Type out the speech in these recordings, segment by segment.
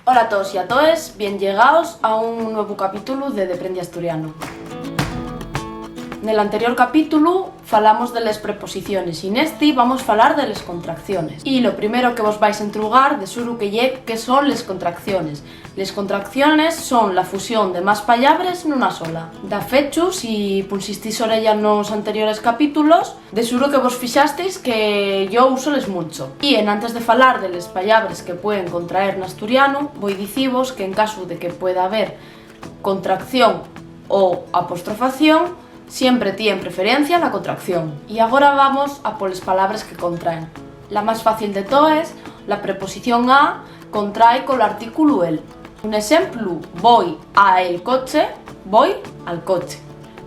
Hola a todos y a todas, bien llegados a un nuevo capítulo de Deprendi Asturiano. Nel anterior capítulo falamos de las preposiciones y neste vamos a falar de las contracciones. Y lo primero que vos vais a entrugar de suru que son las contracciones. Las contracciones son la fusión de más palabras en una sola. Da fechu, si pulsistis orella nos anteriores capítulos, de suru que vos fixasteis que yo uso les mucho. Y antes de falar de las palabras que pueden contraer en asturiano, voy dicivos que en caso de que pueda haber contracción o apostrofación, siempre tiene preferencia la contracción. Y ahora vamos a por las palabras que contraen. La más fácil de todas, la preposición a, contrae con el artículo el. Un ejemplo, voy a el coche, voy al coche.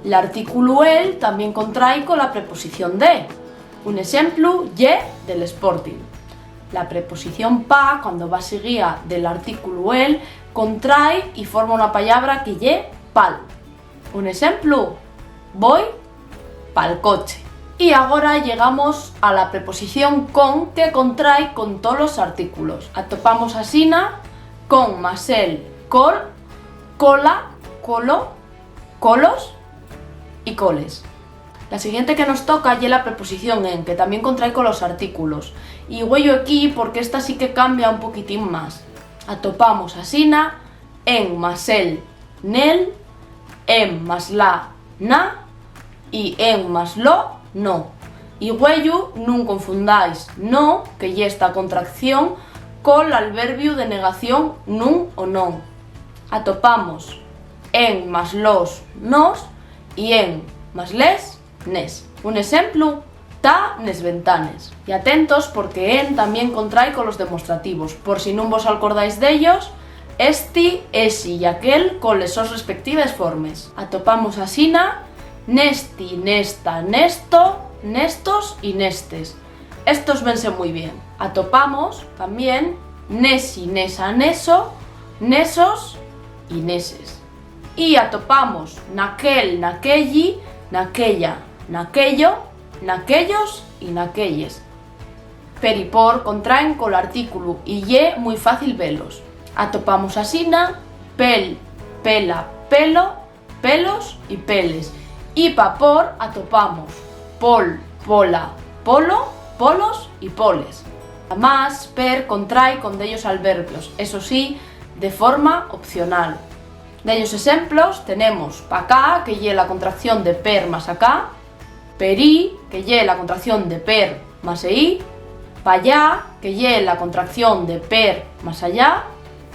El artículo el también contrae con la preposición de. Un ejemplo, ye del Sporting. La preposición pa, cuando va seguida del artículo el, contrae y forma una palabra que ye pal. Un ejemplo, voy pa'l coche. Y ahora llegamos a la preposición con, que contrae con todos los artículos. Atopamos asina con más el, col, cola, colo, colos y coles. La siguiente que nos toca es la preposición en, que también contrae con los artículos. Y huello aquí porque esta sí que cambia un poquitín más. Atopamos asina en más el, nel, en más la, na, y en más lo, no. Y huello, nun confundáis no, que ya esta contracción, con el adverbio de negación nun o non. Atopamos en más los, nos, y en más les, nes. Un ejemplo, ta nes ventanes. Y atentos porque en también contrae con los demostrativos. Por si no vos acordáis de ellos, esti, esi y aquel con les sus respectivas formas. Atopamos asina nesti, nesta, nesto, nestos y nestes. Estos vense muy bien. Atopamos también nesi, nesa, neso, nesos y neses. Y atopamos naquel, naquelli, naquella, naquello, naquellos y naquelles. Per y por contraen con el artículo y ye muy fácil velos. Atopamos asina pel, pela, pelo, pelos y peles. Y pa por atopamos pol, pola, polo, polos y poles. Además, per contrae con dellos adverbios, eso sí, de forma opcional. De ellos ejemplos tenemos pa cá, que lle la contracción de per más acá, perí, que lle la contracción de per más ei, pa allá, que lle la contracción de per más allá,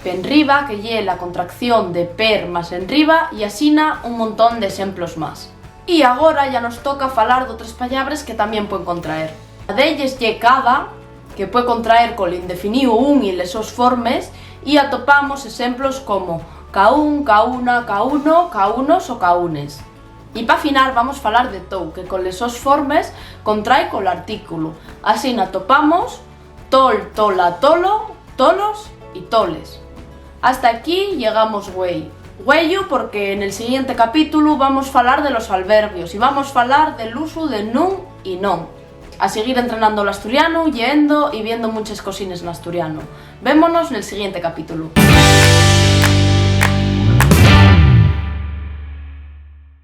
penriba, que lle la contracción de per más enriba, y asina un montón de ejemplos más. Y ahora ya nos toca falar de otras palabras que también pueden contraer. A d'elles ye cada, que puede contraer con el indefinido un y les sus formes, y atopamos ejemplos como caún, caúna, caúno, caúnos o caúnes. Y para final vamos a falar de tou, que con les sus formes contrae con el artículo. Así atopamos tol, tola, tolo, tolos y toles. Hasta aquí llegamos, güey. Huello porque en el siguiente capítulo vamos a falar de los adverbios y vamos a falar del uso de nun y non. A seguir entrenando el asturiano, yendo y viendo muchas cosines en asturiano. Vémonos en el siguiente capítulo.